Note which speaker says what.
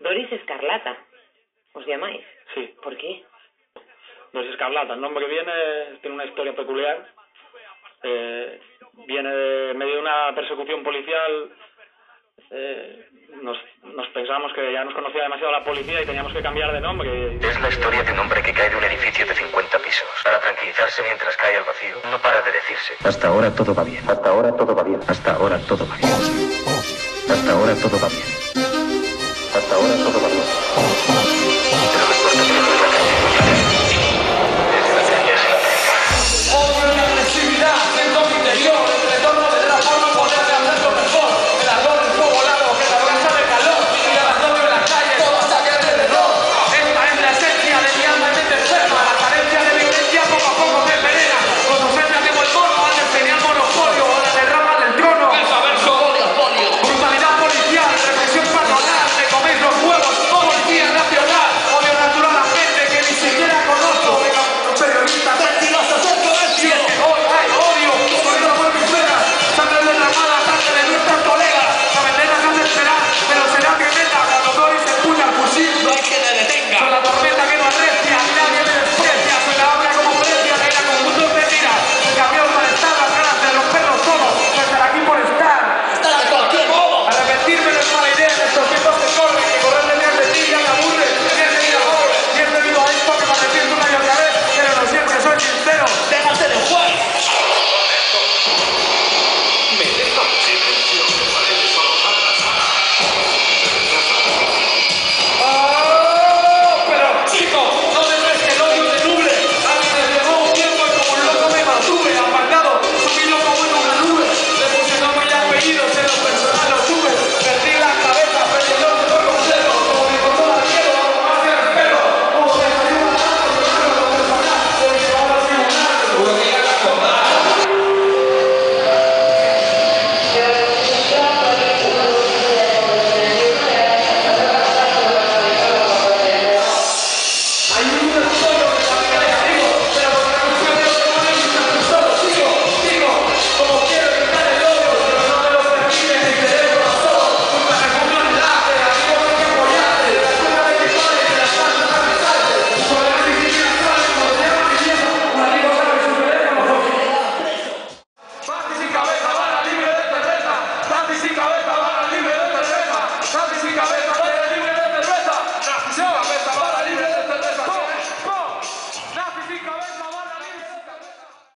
Speaker 1: Doris Escarlata. ¿Os llamáis?
Speaker 2: Sí.
Speaker 1: ¿Por qué?
Speaker 2: Doris Escarlata, el nombre que tiene una historia peculiar. Viene de medio de una persecución policial. Nos pensamos que ya nos conocía demasiado la policía y teníamos que cambiar de nombre.
Speaker 3: Es la historia de un hombre que cae de un edificio de 50 pisos. Para tranquilizarse mientras cae al vacío, no para de decirse: hasta ahora todo va bien. Hasta ahora todo va bien. Hasta ahora todo va bien. Hasta ahora todo va bien. Hasta ahora todo va bien.